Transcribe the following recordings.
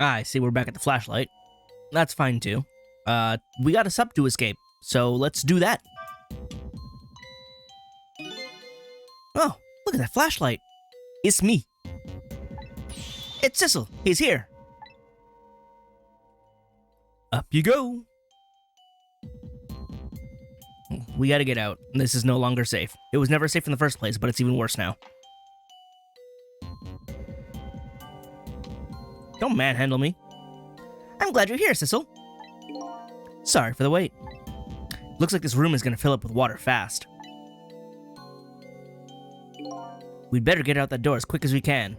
I see we're back at the flashlight. That's fine too. We got a sub to escape, so let's do that. Oh, look at that flashlight. It's me. It's Sissel. He's here. Up you go. We gotta get out. This is no longer safe. It was never safe in the first place, but it's even worse now. Don't manhandle me. I'm glad you're here, Sissel. Sorry for the wait. Looks like this room is gonna fill up with water fast. We'd better get out that door as quick as we can.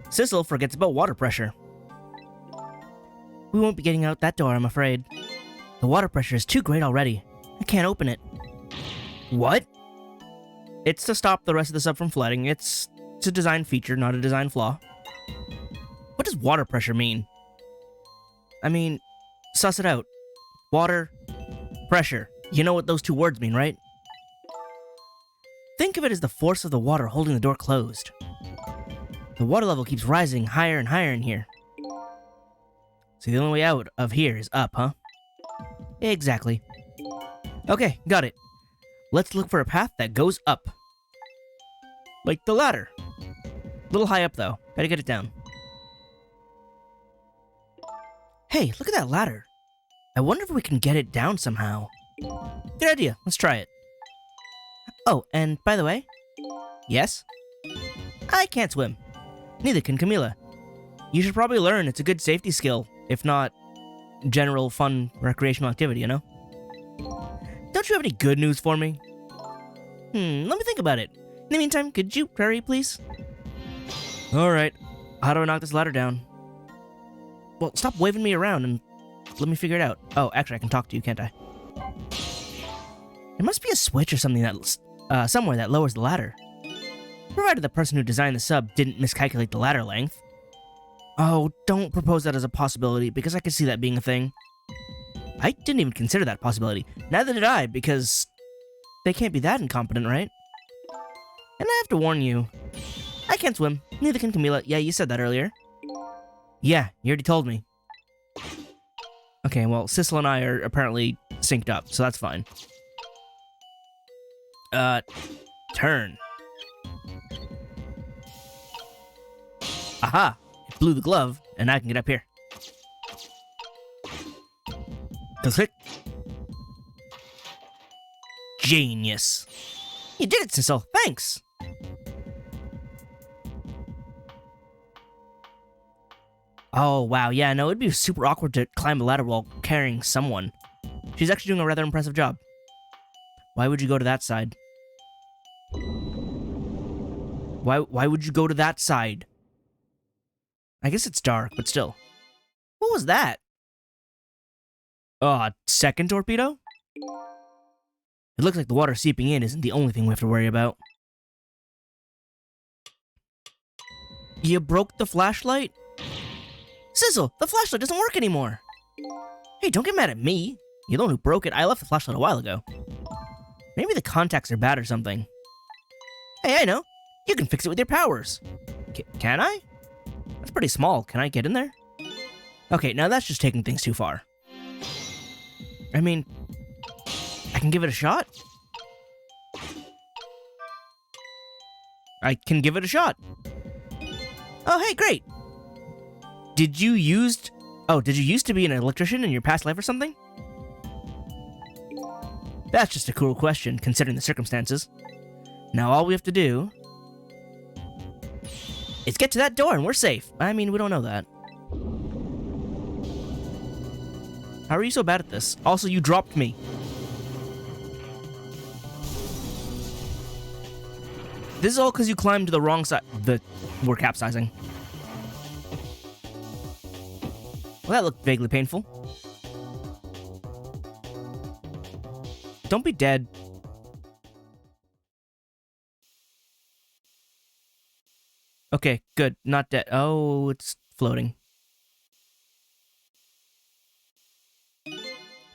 Sissel forgets about water pressure. We won't be getting out that door, I'm afraid. The water pressure is too great already. I can't open it. What? It's to stop the rest of the sub from flooding. It's a design feature, not a design flaw. What does water pressure mean? I mean, suss it out. Water, pressure. You know what those two words mean, right? Think of it as the force of the water holding the door closed. The water level keeps rising higher and higher in here. So the only way out of here is up, huh? Exactly. Okay, got it. Let's look for a path that goes up. Like the ladder. Little high up, though. Gotta get it down. Hey, look at that ladder. I wonder if we can get it down somehow. Good idea. Let's try it. Oh, and by the way... Yes? I can't swim. Neither can Camila. You should probably learn. It's a good safety skill, if not general fun recreational activity, you know? Don't you have any good news for me? Let me think about it. In the meantime, could you hurry, please? Alright. How do I knock this ladder down? Well, stop waving me around and let me figure it out. Oh, actually, I can talk to you, can't I? There must be a switch or something that somewhere that lowers the ladder. Provided the person who designed the sub didn't miscalculate the ladder length. Oh, don't propose that as a possibility, because I could see that being a thing. I didn't even consider that possibility. Neither did I, because they can't be that incompetent, right? And I have to warn you, I can't swim. Neither can Camila. Yeah, you said that earlier. Yeah, you already told me. Okay, well, Sissel and I are apparently synced up, so that's fine. Turn. Aha! It blew the glove, and I can get up here. Click. Genius. You did it, Sissel. Thanks. Oh, wow. Yeah, no, it'd be super awkward to climb a ladder while carrying someone. She's actually doing a rather impressive job. Why would you go to that side? Why would you go to that side? I guess it's dark, but still. What was that? Second torpedo? It looks like the water seeping in isn't the only thing we have to worry about. You broke the flashlight? Sissel, the flashlight doesn't work anymore. Hey, don't get mad at me. You're the one who broke it. I left the flashlight a while ago. Maybe the contacts are bad or something. Hey, I know. You can fix it with your powers. Can I? That's pretty small. Can I get in there? Okay, now that's just taking things too far. I mean, I can give it a shot. I can give it a shot. Oh, hey, great. Did you used to be an electrician in your past life or something? That's just a cool question, considering the circumstances. Now all we have to do is get to that door and we're safe. I mean, we don't know that. How are you so bad at this? Also, you dropped me. This is all because you climbed to the wrong side. We're capsizing. Well, that looked vaguely painful. Don't be dead. Okay, good. Not dead. Oh, it's floating.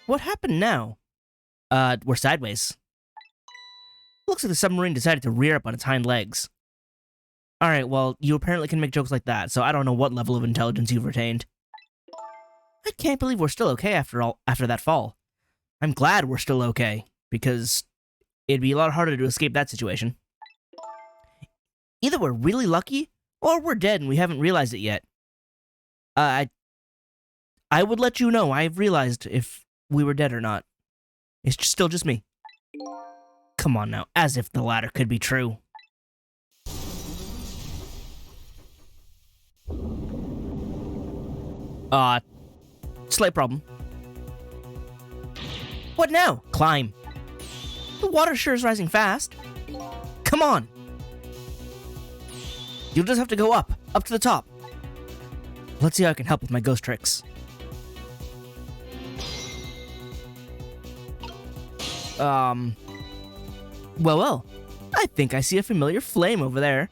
What happened now? We're sideways. Looks like the submarine decided to rear up on its hind legs. Alright, well, you apparently can make jokes like that, so I don't know what level of intelligence you've retained. I can't believe we're still okay after that fall. I'm glad we're still okay, because it'd be a lot harder to escape that situation. Either we're really lucky, or we're dead and we haven't realized it yet. I would let you know I've realized if we were dead or not. It's still just me. Come on now, as if the latter could be true. Slight problem. What now? Climb. The water sure is rising fast. Come on. You'll just have to go up to the top. Let's see how I can help with my ghost tricks. Well, I think I see a familiar flame over there.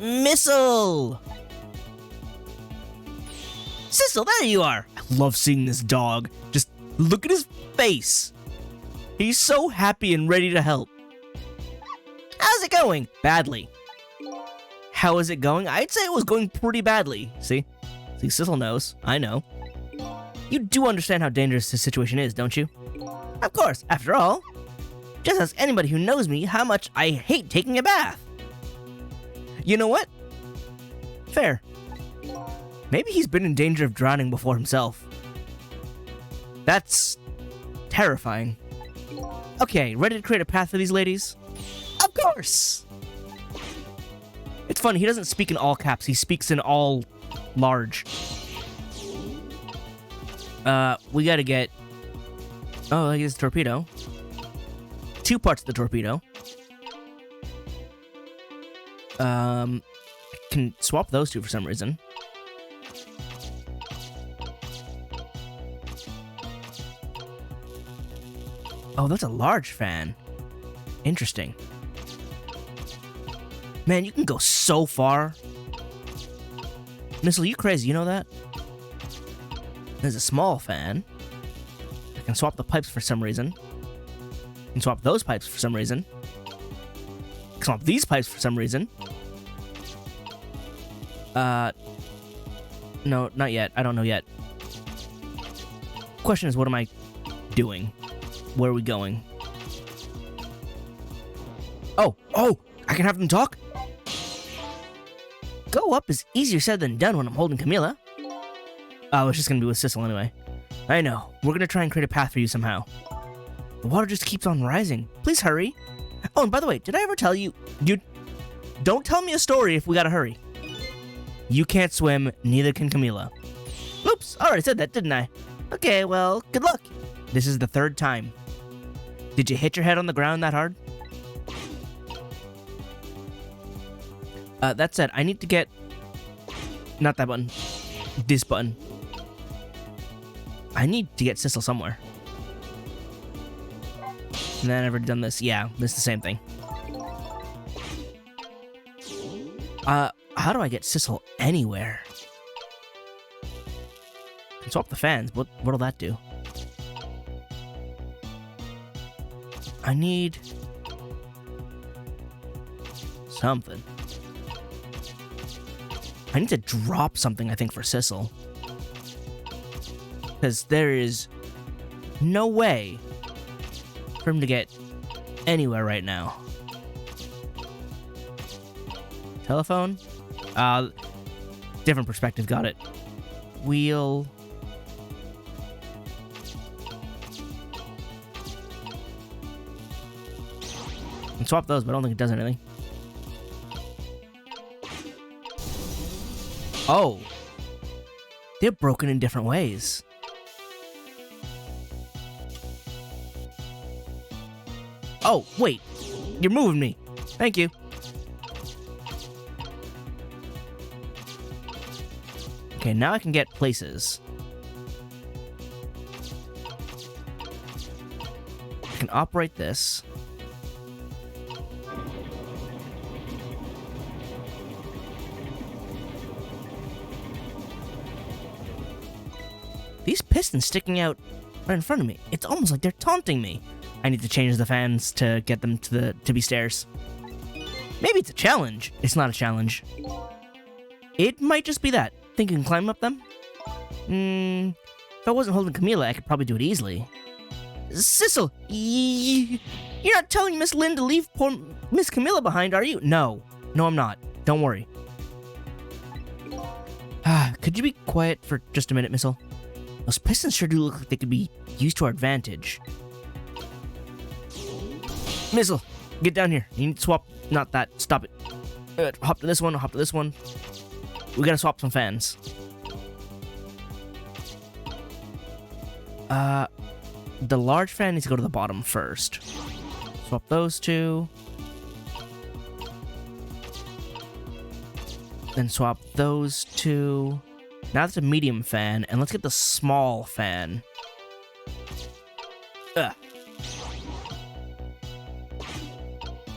Missile! Sissel, there you are! I love seeing this dog. Just look at his face. He's so happy and ready to help. How's it going? Badly. How is it going? I'd say it was going pretty badly. See, Sissel knows. I know. You do understand how dangerous this situation is, don't you? Of course, after all. Just ask anybody who knows me how much I hate taking a bath. You know what? Fair. Maybe he's been in danger of drowning before himself. That's terrifying. Okay, ready to create a path for these ladies? Of course! It's funny, he doesn't speak in all caps, he speaks in all large. We gotta get... Oh, I guess torpedo. 2 parts of the torpedo. I can swap those 2 for some reason. Oh, that's a large fan. Interesting. Man, you can go so far. Missile, you crazy, you know that? There's a small fan. I can swap the pipes for some reason. I can swap those pipes for some reason. I can swap these pipes for some reason. No, not yet. I don't know yet. Question is, what am I doing? Where are we going? Oh! I can have them talk? Go up is easier said than done when I'm holding Camilla. Oh, it's just gonna be with Sissel anyway. I know. We're gonna try and create a path for you somehow. The water just keeps on rising. Please hurry. Oh, and by the way, did I ever tell you... Don't tell me a story if we gotta hurry. You can't swim, neither can Camilla. Oops, I already said that, didn't I? Okay, well, good luck. This is the 3rd time. Did you hit your head on the ground that hard? That said, I need to get... Not that button. This button. I need to get Sissel somewhere. And then I've already done this. Yeah, this is the same thing. How do I get Sissel anywhere? I can swap the fans. What'll that do? I need... something. I need to drop something, I think, for Sissel. Because there is no way for him to get anywhere right now. Telephone? Different perspective, got it. Wheel. I can swap those, but I don't think it does anything. Oh. They're broken in different ways. Oh, wait. You're moving me. Thank you. Okay, now I can get places. I can operate this. These pistons sticking out right in front of me. It's almost like they're taunting me. I need to change the fans to get them to be stairs. Maybe it's a challenge. It's not a challenge. It might just be that. Think you can climb up them? If I wasn't holding Camilla, I could probably do it easily. Sissel, you're not telling Miss Lynn to leave poor Miss Camilla behind, are you? No, I'm not. Don't worry. Could you be quiet for just a minute, Missile? Those pistons sure do look like they could be used to our advantage. Missile, get down here. You need to swap. Not that. Stop it. Hop to this one. Hop to this one. We gotta swap some fans. The large fan needs to go to the bottom first. Swap those two. Then swap those two. Now that's a medium fan, and let's get the small fan.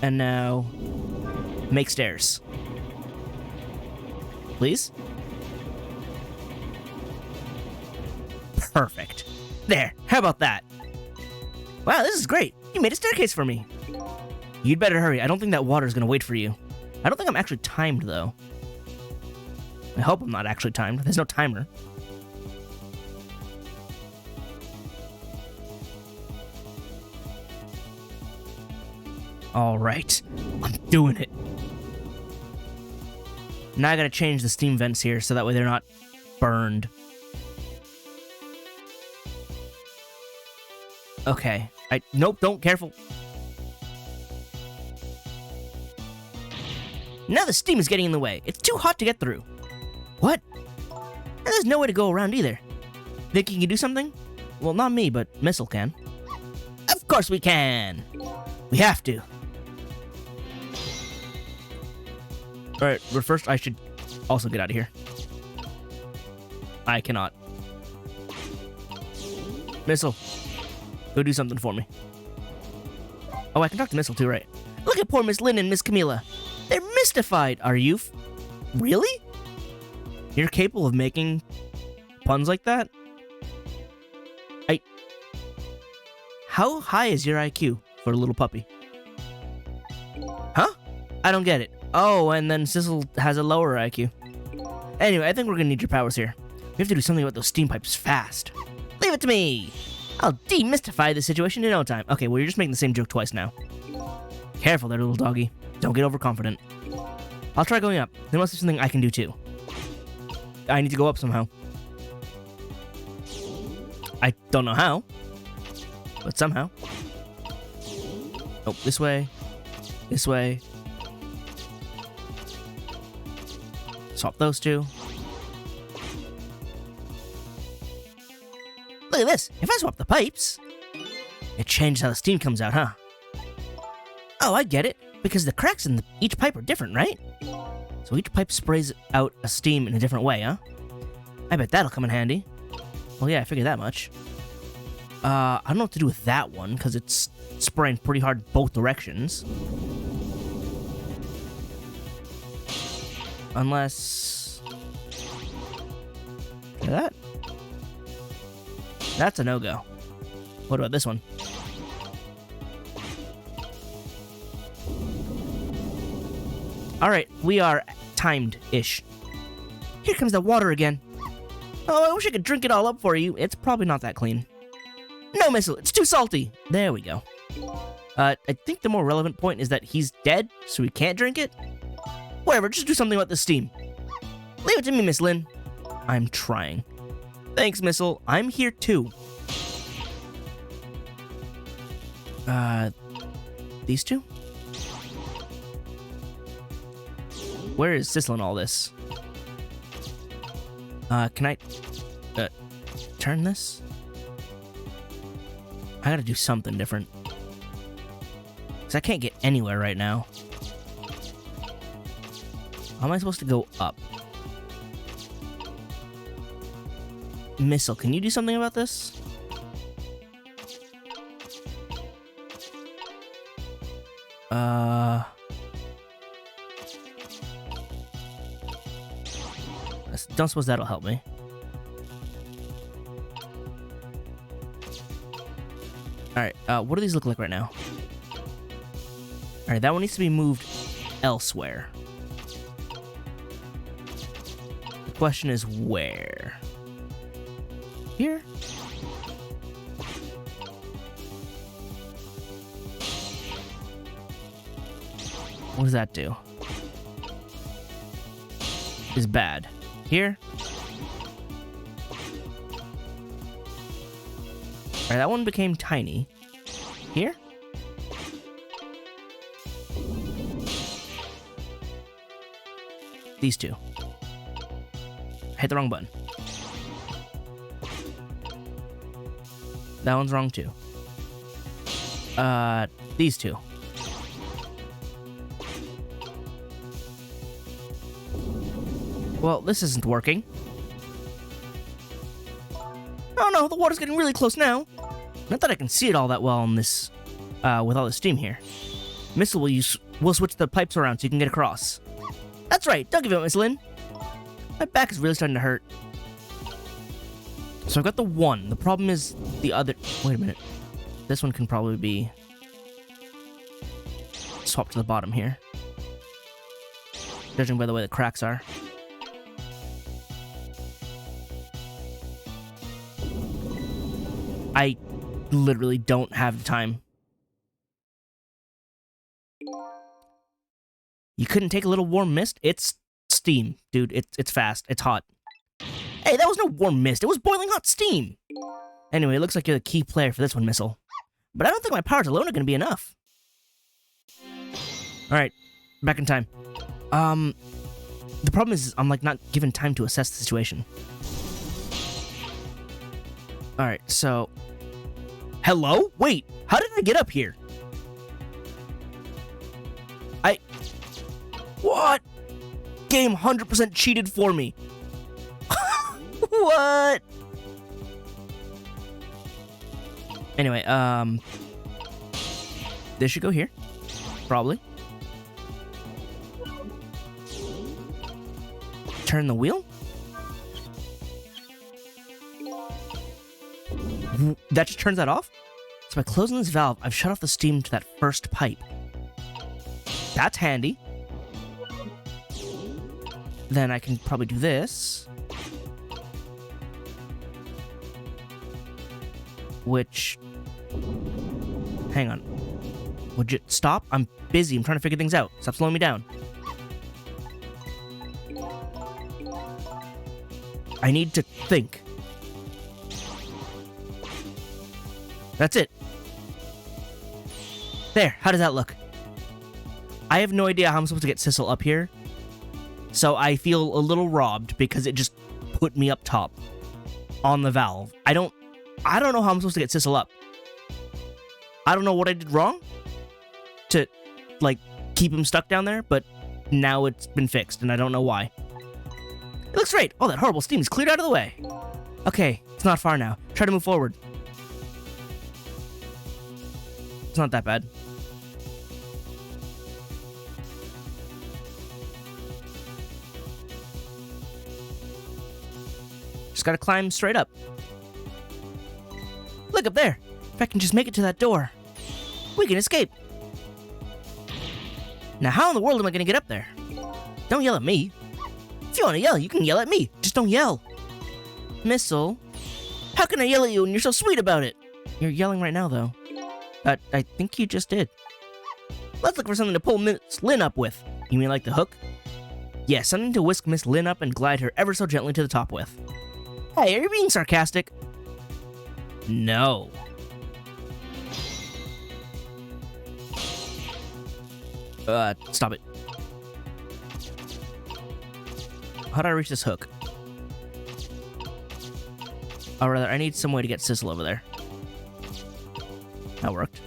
And now, make stairs. Please? Perfect. There, how about that? Wow, this is great. You made a staircase for me. You'd better hurry. I don't think that water is going to wait for you. I don't think I'm actually timed, though. I hope I'm not actually timed. There's no timer. Alright. I'm doing it. Now I gotta change the steam vents here so that way they're not burned. Okay. Nope, don't. Careful. Now the steam is getting in the way. It's too hot to get through. What? And there's no way to go around either. Think you can do something? Well, not me, but Missile can. Of course we can! We have to. Alright, but first I should also get out of here. I cannot. Missile, go do something for me. Oh, I can talk to Missile too, right? Look at poor Miss Lynn and Miss Camilla. They're mystified. Are you? Really? You're capable of making puns like that? How high is your IQ for a little puppy? Huh? I don't get it. Oh, and then Sissel has a lower IQ. Anyway, I think we're gonna need your powers here. We have to do something about those steam pipes fast. Leave it to me! I'll demystify the situation in no time. Okay, well, you're just making the same joke twice now. Careful there, little doggy. Don't get overconfident. I'll try going up. There must be something I can do too. I need to go up somehow. I don't know how, but somehow. Oh, this way. This way. Swap those two. Look at this. If I swap the pipes, it changes how the steam comes out, huh? Oh, I get it. Because the cracks in each pipe are different, right? So each pipe sprays out a steam in a different way, huh? I bet that'll come in handy. Well, yeah, I figured that much. I don't know what to do with that one, because it's spraying pretty hard both directions. Unless... Look at that. That's a no-go. What about this one? Alright, we are timed-ish. Here comes the water again. Oh, I wish I could drink it all up for you. It's probably not that clean. No, Missile, it's too salty. There we go. I think the more relevant point is that he's dead, so we can't drink it. Whatever, just do something about the steam. Leave it to me, Miss Lynn. I'm trying. Thanks, Missile. I'm here too. These two? Where is Sissel in all this? Can I... turn this? I gotta do something different. Because I can't get anywhere right now. How am I supposed to go up? Missile, can you do something about this? Don't suppose that'll help me. Alright, what do these look like right now? Alright, that one needs to be moved elsewhere. The question is where? Here? What does that do? Is bad. Here? Alright, that one became tiny. Here? These two. I hit the wrong button. That one's wrong too. These two. Well, this isn't working. Oh no, the water's getting really close now. Not that I can see it all that well on this, with all the steam here. Missile will switch the pipes around so you can get across. That's right, don't give it, Miss Lynn. My back is really starting to hurt. So I've got the one. The problem is the other. Wait a minute. This one can probably be swapped to the bottom here, judging by the way the cracks are. I literally don't have the time. You couldn't take a little warm mist? It's steam, dude. It's fast. It's hot. Hey, that was no warm mist. It was boiling hot steam. Anyway, it looks like you're the key player for this one, Missile. But I don't think my powers alone are going to be enough. Alright, back in time. The problem is I'm, like, not given time to assess the situation. Alright, so... Hello? Wait, how did I get up here? What? Game 100% cheated for me. What? Anyway, this should go here. Probably. Turn the wheel? That just turns that off? So by closing this valve, I've shut off the steam to that first pipe. That's handy. Then I can probably do this. Which... Hang on. Would you stop? I'm busy. I'm trying to figure things out. Stop slowing me down. I need to think. That's it. There. How does that look? I have no idea how I'm supposed to get Sissel up here. So I feel a little robbed because it just put me up top on the valve. I don't know how I'm supposed to get Sissel up. I don't know what I did wrong to, like, keep him stuck down there, but now it's been fixed, and I don't know why. It looks great. All that horrible steam is cleared out of the way. Okay, it's not far now. Try to move forward. It's not that bad. Just gotta climb straight up. Look up there. If I can just make it to that door, we can escape. Now, how in the world am I gonna get up there? Don't yell at me. If you want to yell, you can yell at me. Just don't yell. Missile, how can I yell at you when you're so sweet about it? You're yelling right now, though. I think you just did. Let's look for something to pull Miss Lynn up with. You mean like the hook? Yeah, something to whisk Miss Lynn up and glide her ever so gently to the top with. Hey, are you being sarcastic? No. Stop it. How do I reach this hook? Or rather, I need some way to get Sissel over there. That worked.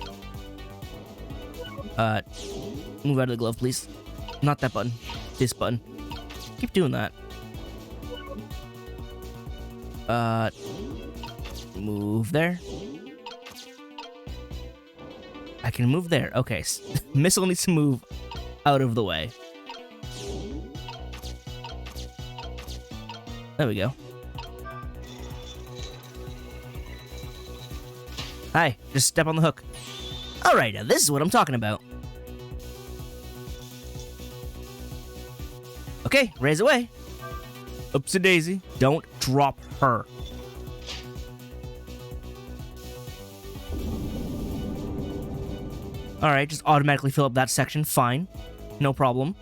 Move out of the glove, please. Not that button. This button. Keep doing that. Move there. I can move there. Okay, missile needs to move out of the way. There we go. Hi, just step on the hook. Alright, now this is what I'm talking about. Okay, raise away. Oopsie daisy. Don't drop her. Alright, just automatically fill up that section. Fine. No problem.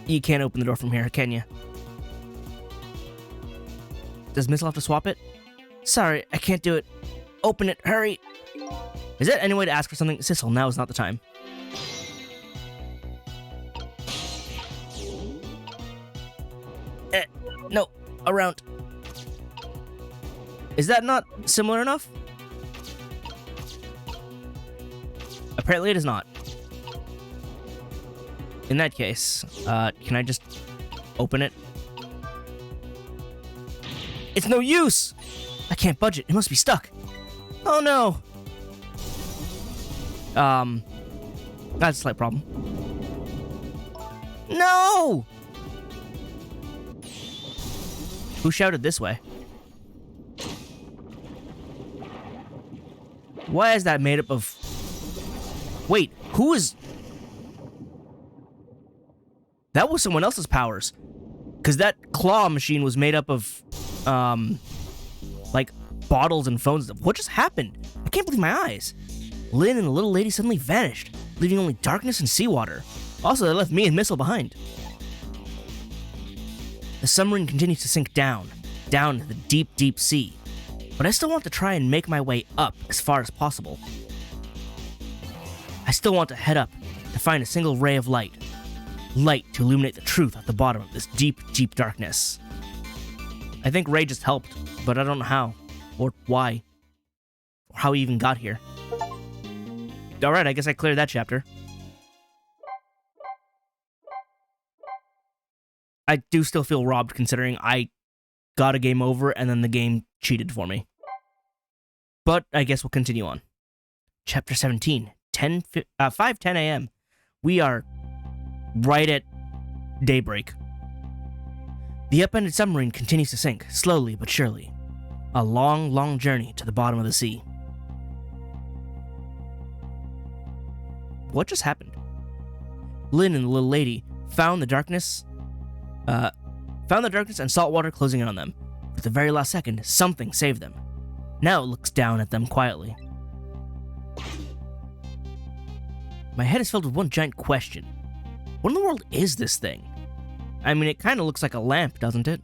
You can't open the door from here, can you? Does Missile have to swap it? Sorry, I can't do it. Open it, hurry! Is there any way to ask for something? Sissel, now is not the time. No, around. Is that not similar enough? Apparently it is not. In that case, can I just open it? It's no use! I can't budge it. It must be stuck. Oh no! That's a slight problem. No! Who shouted this way? Why is that made up of... Wait, who is... That was someone else's powers. Because that claw machine was made up of, like, bottles and phones. What just happened? I can't believe my eyes. Lynn and the little lady suddenly vanished, leaving only darkness and seawater. Also, they left me and Missile behind. The submarine continues to sink down into the deep, deep sea. But I still want to try and make my way up as far as possible. I still want to head up to find a single ray of light. Light to illuminate the truth at the bottom of this deep, deep darkness. I think Ray just helped, but I don't know how, or why, or how he even got here. Alright, I guess I cleared that chapter. I do still feel robbed considering I got a game over and then the game cheated for me. But I guess we'll continue on. Chapter 17, 5:10 a.m. We are right at daybreak. The upended submarine continues to sink, slowly but surely. A long, long journey to the bottom of the sea. What just happened? Lynn and the little lady found the darkness and salt water closing in on them. At the very last second, something saved them. Now it looks down at them quietly. My head is filled with one giant question. What in the world is this thing? I mean, it kind of looks like a lamp, doesn't it?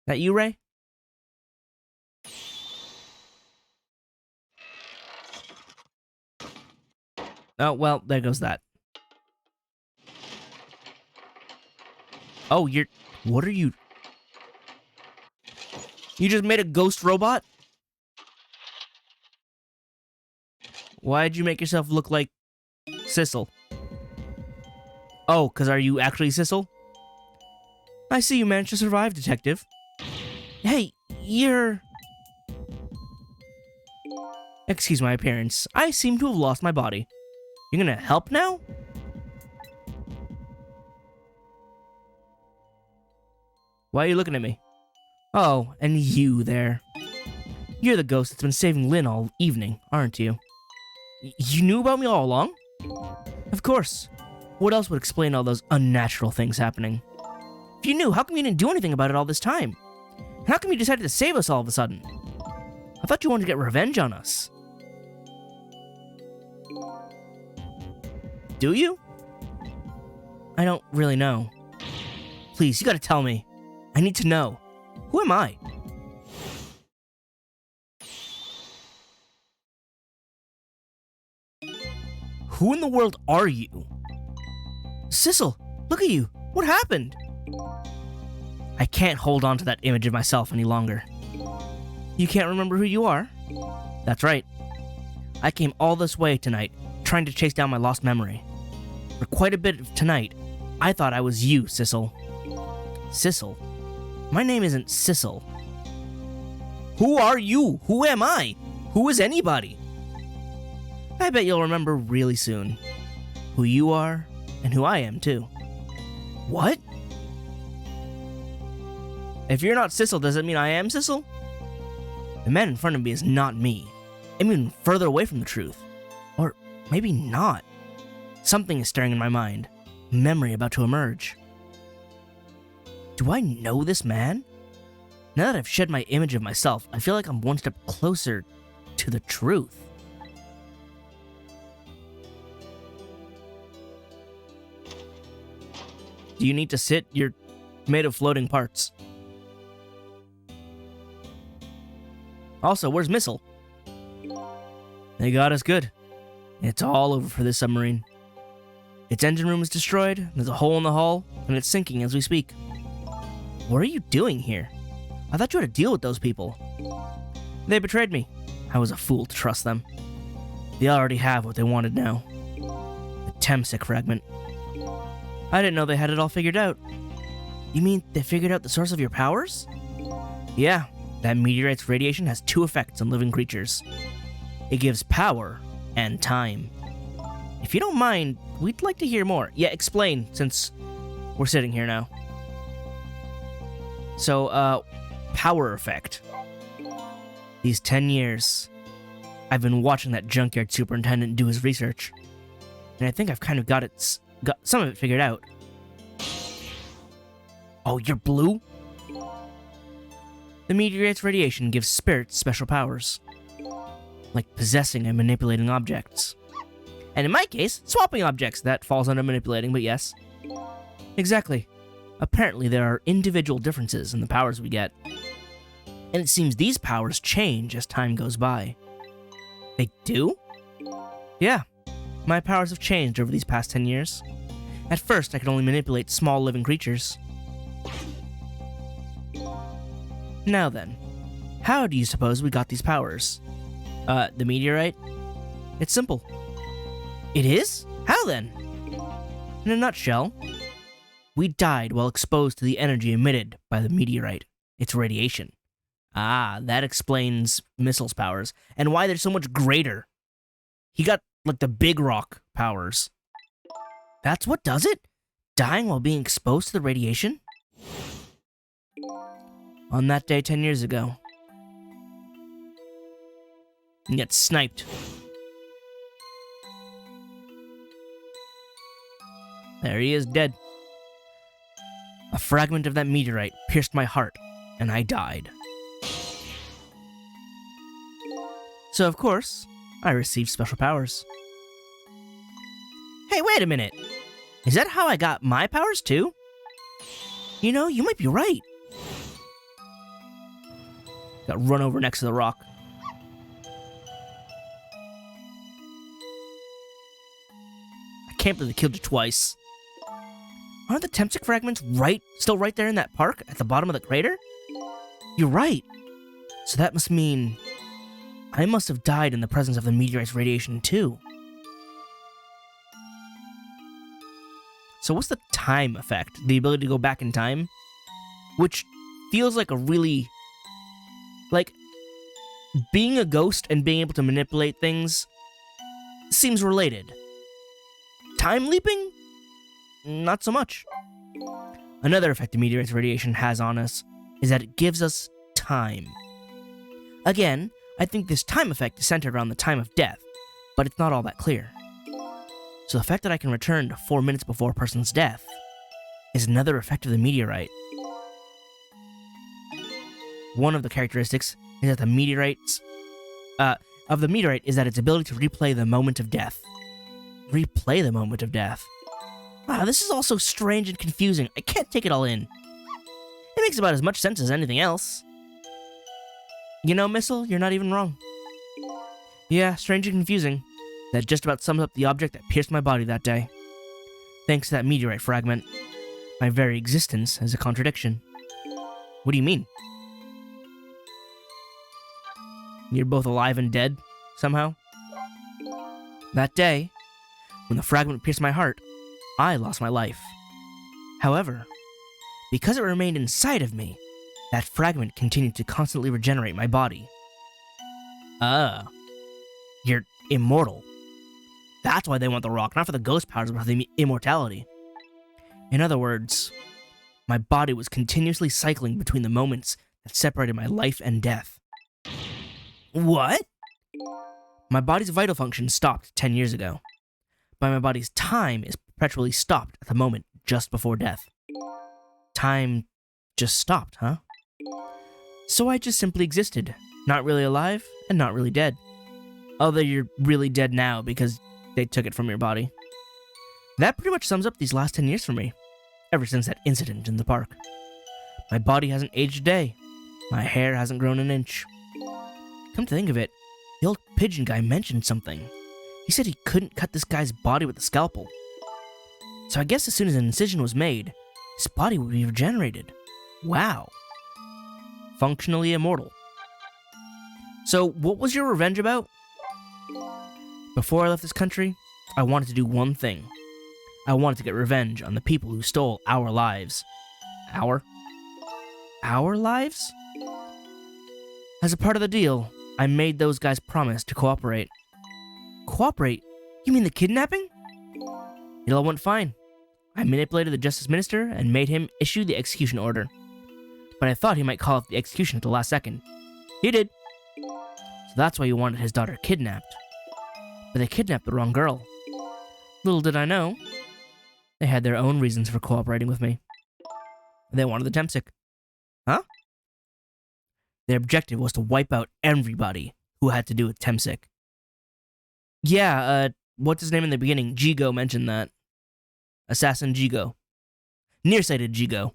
That you, Ray? Oh, well, there goes that. Oh, what are you... You just made a ghost robot? Why'd you make yourself look like Sissel? Oh, because are you actually Sissel? I see you managed to survive, Detective. Hey, you're... Excuse my appearance. I seem to have lost my body. You're gonna help now? Why are you looking at me? Oh, and you there. You're the ghost that's been saving Lynn all evening, aren't you? You knew about me all along? Of course. What else would explain all those unnatural things happening? If you knew, how come you didn't do anything about it all this time? And how come you decided to save us all of a sudden? I thought you wanted to get revenge on us. Do you? I don't really know. Please, you gotta tell me. I need to know. Who am I? Who in the world are you? Sissel, look at you. What happened? I can't hold on to that image of myself any longer. You can't remember who you are? That's right. I came all this way tonight, trying to chase down my lost memory. For quite a bit of tonight, I thought I was you, Sissel. Sissel? My name isn't Sissel. Who are you? Who am I? Who is anybody? I bet you'll remember really soon who you are and who I am, too. What? If you're not Sissel, does it mean I am Sissel? The man in front of me is not me. I'm even further away from the truth. Or maybe not. Something is stirring in my mind. A memory about to emerge. Do I know this man? Now that I've shed my image of myself, I feel like I'm one step closer to the truth. Do you need to sit? You're made of floating parts. Also, where's Missile? They got us good. It's all over for this submarine. Its engine room is destroyed, there's a hole in the hull, and it's sinking as we speak. What are you doing here? I thought you had to deal with those people. They betrayed me. I was a fool to trust them. They already have what they wanted now. The Temsic fragment. I didn't know they had it all figured out. You mean they figured out the source of your powers? Yeah, that meteorite's radiation has two effects on living creatures. It gives power and time. If you don't mind, we'd like to hear more. Yeah, explain, since we're sitting here now. So, power effect. These 10 years, I've been watching that junkyard superintendent do his research, and I think I've kind of got some of it figured out. Oh, you're blue? The meteorite's radiation gives spirits special powers, like possessing and manipulating objects. And in my case, swapping objects. That falls under manipulating, but yes. Exactly. Apparently there are individual differences in the powers we get. And it seems these powers change as time goes by. They do? Yeah. My powers have changed over these past 10 years. At first, I could only manipulate small living creatures. Now then, how do you suppose we got these powers? The meteorite? It's simple. It is? How then? In a nutshell, we died while exposed to the energy emitted by the meteorite, its radiation. Ah, that explains Missile's powers, and why they're so much greater. He got, like, the big rock powers. That's what does it? Dying while being exposed to the radiation? On that day 10 years ago. And get sniped. There he is, dead. A fragment of that meteorite pierced my heart, and I died. So, of course, I received special powers. Hey, wait a minute! Is that how I got my powers, too? You know, you might be right. Got run over next to the rock. I can't believe they killed you twice. Aren't the Temsic fragments still right there in that park at the bottom of the crater? You're right. So that must mean I must have died in the presence of the meteorite's radiation too. So what's the time effect? The ability to go back in time? Which feels like a really... like, being a ghost and being able to manipulate things seems related. Time leaping? Not so much. Another effect the meteorite's radiation has on us is that it gives us time. Again, I think this time effect is centered around the time of death, but it's not all that clear. So the fact that I can return to 4 minutes before a person's death is another effect of the meteorite. One of the characteristics is that the meteorite is that its ability to replay the moment of death. Replay the moment of death. Wow, this is all so strange and confusing. I can't take it all in. It makes about as much sense as anything else. You know, Missile, you're not even wrong. Yeah, strange and confusing. That just about sums up the object that pierced my body that day. Thanks to that meteorite fragment, my very existence is a contradiction. What do you mean? You're both alive and dead, somehow? That day, when the fragment pierced my heart, I lost my life. However, because it remained inside of me, that fragment continued to constantly regenerate my body. You're immortal. That's why they want the rock, not for the ghost powers, but for the immortality. In other words, my body was continuously cycling between the moments that separated my life and death. What? My body's vital function stopped 10 years ago, but my body's time is perpetually stopped at the moment just before death. Time just stopped, huh? So I just simply existed, not really alive and not really dead. Although you're really dead now because they took it from your body. That pretty much sums up these last 10 years for me, ever since that incident in the park. My body hasn't aged a day. My hair hasn't grown an inch. Come to think of it, the old pigeon guy mentioned something. He said he couldn't cut this guy's body with a scalpel. So I guess as soon as an incision was made, his body would be regenerated. Wow. Functionally immortal. So what was your revenge about? Before I left this country, I wanted to do one thing. I wanted to get revenge on the people who stole our lives. Our lives? As a part of the deal, I made those guys promise to cooperate. Cooperate? You mean the kidnapping? It all went fine. I manipulated the Justice Minister and made him issue the execution order. But I thought he might call off the execution at the last second. He did. So that's why he wanted his daughter kidnapped. But they kidnapped the wrong girl. Little did I know, they had their own reasons for cooperating with me. They wanted the Temsic. Huh? Their objective was to wipe out everybody who had to do with Temsic. Yeah, what's his name in the beginning? Jigo mentioned that. Assassin Jigo. Nearsighted Jigo.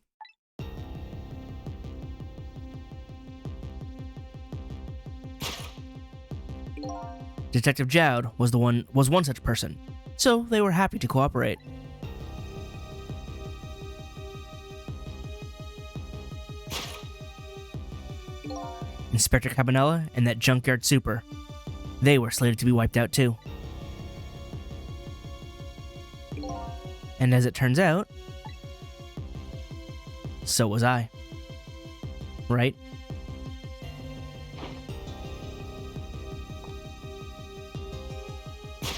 Detective Jowd was one such person, so they were happy to cooperate. Inspector Cabanella and that junkyard super, they were slated to be wiped out too. And as it turns out, so was I. Right?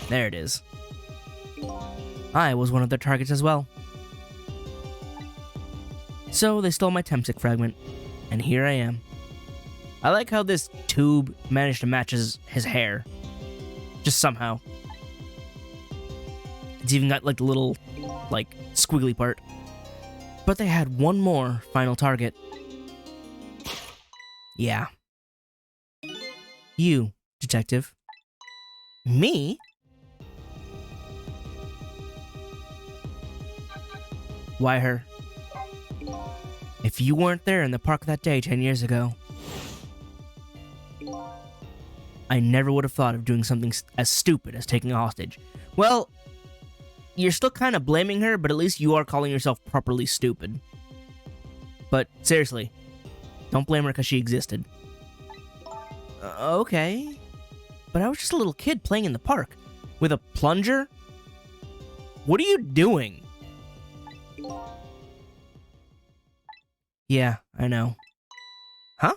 There it is. I was one of their targets as well. So they stole my Temsic fragment, and here I am. I like how this tube managed to match his hair. Just somehow. It's even got like the little, squiggly part. But they had one more final target. Yeah. You, detective. Me? Why her? If you weren't there in the park that day 10 years ago, I never would have thought of doing something as stupid as taking a hostage. Well, you're still kind of blaming her, but at least you are calling yourself properly stupid. But seriously, don't blame her because she existed. Okay. But I was just a little kid playing in the park with a plunger? What are you doing? Yeah, I know. Huh?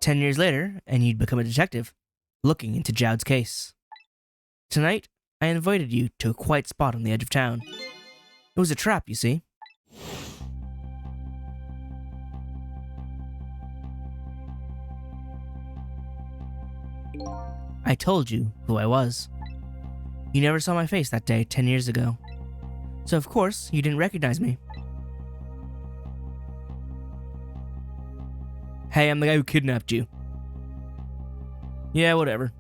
10 years later, and you'd become a detective, looking into Jowd's case. Tonight, I invited you to a quiet spot on the edge of town. It was a trap, you see. I told you who I was. You never saw my face that day 10 years ago. So of course, you didn't recognize me. Hey, I'm the guy who kidnapped you. Yeah, whatever.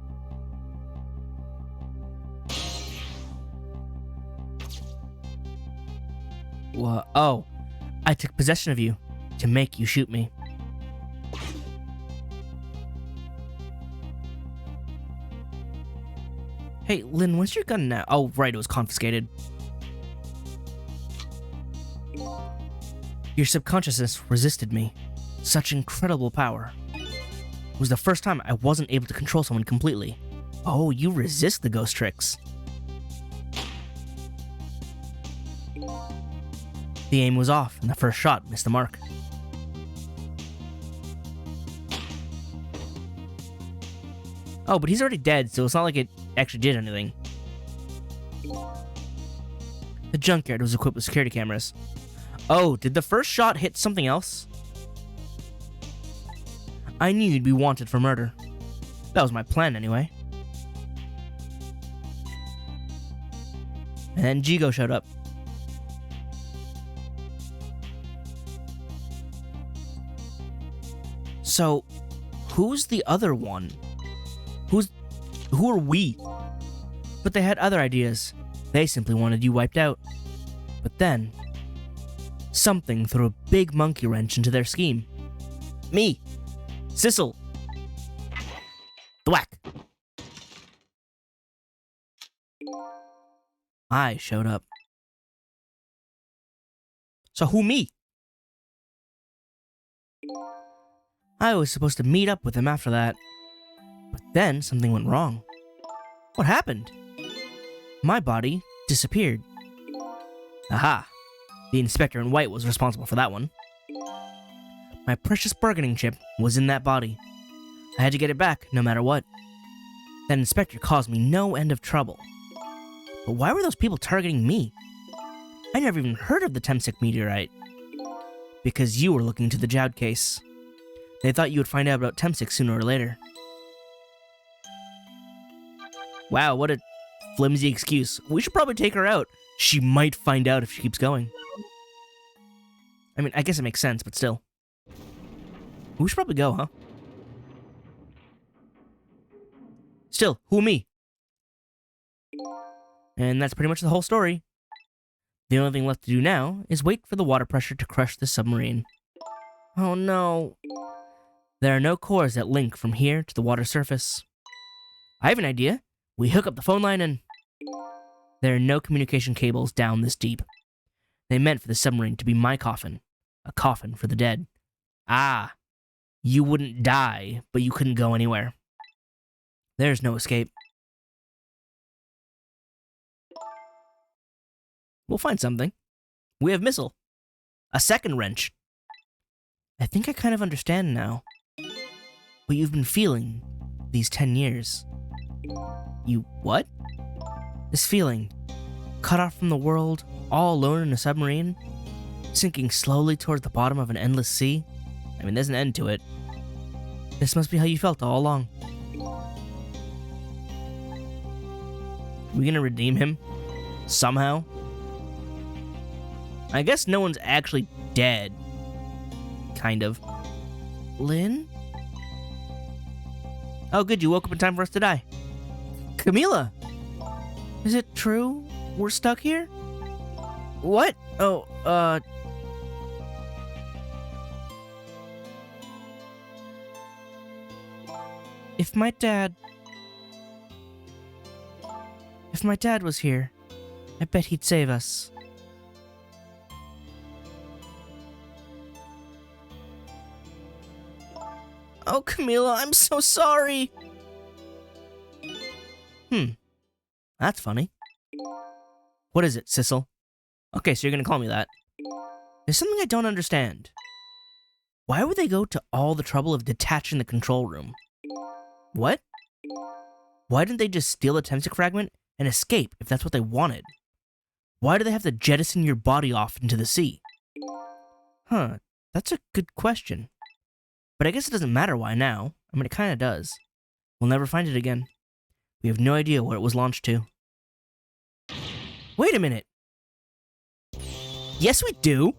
What? Oh, I took possession of you to make you shoot me. Hey, Lynn, where's your gun now? Oh, right, it was confiscated. Your subconsciousness resisted me. Such incredible power. It was the first time I wasn't able to control someone completely. Oh, you resist the ghost tricks. The aim was off, and the first shot missed the mark. Oh, but he's already dead, so it's not like it actually did anything. The junkyard was equipped with security cameras. Oh, did the first shot hit something else? I knew you'd be wanted for murder. That was my plan, anyway. And then Jigo showed up. So, who's the other one? Who are we? But they had other ideas. They simply wanted you wiped out. But then, something threw a big monkey wrench into their scheme. Me! Sissel! Thwack! I showed up. So who me? I was supposed to meet up with him after that. But then something went wrong. What happened? My body disappeared. Aha! The inspector in white was responsible for that one. My precious bargaining chip was in that body. I had to get it back, no matter what. That inspector caused me no end of trouble. But why were those people targeting me? I never even heard of the Temsik meteorite. Because you were looking into the Jowd case. They thought you would find out about Temsik sooner or later. Wow, what a flimsy excuse. We should probably take her out. She might find out if she keeps going. I mean, I guess it makes sense, but still. We should probably go, huh? Still, who me? And that's pretty much the whole story. The only thing left to do now is wait for the water pressure to crush the submarine. Oh no. There are no cores that link from here to the water surface. I have an idea. We hook up the phone line and... There are no communication cables down this deep. They meant for the submarine to be my coffin. A coffin for the dead. Ah. You wouldn't die, but you couldn't go anywhere. There's no escape. We'll find something. We have missile. A second wrench. I think I kind of understand now. What you've been feeling these 10 years. You what? This feeling. Cut off from the world, all alone in a submarine, sinking slowly towards the bottom of an endless sea. I mean, there's an end to it. This must be how you felt all along. We gonna redeem him? Somehow? I guess no one's actually dead. Kind of. Lynn? Oh good, you woke up in time for us to die. Camila! Is it true? We're stuck here? What? Oh, If my dad was here, I bet he'd save us. Oh, Camila, I'm so sorry. That's funny. What is it, Sissel? Okay, so you're gonna call me that. There's something I don't understand. Why would they go to all the trouble of detaching the control room? What? Why didn't they just steal a Temsik fragment and escape if that's what they wanted? Why do they have to jettison your body off into the sea? Huh, that's a good question. But I guess it doesn't matter why now. I mean, it kinda does. We'll never find it again. We have no idea where it was launched to. Wait a minute! Yes, we do!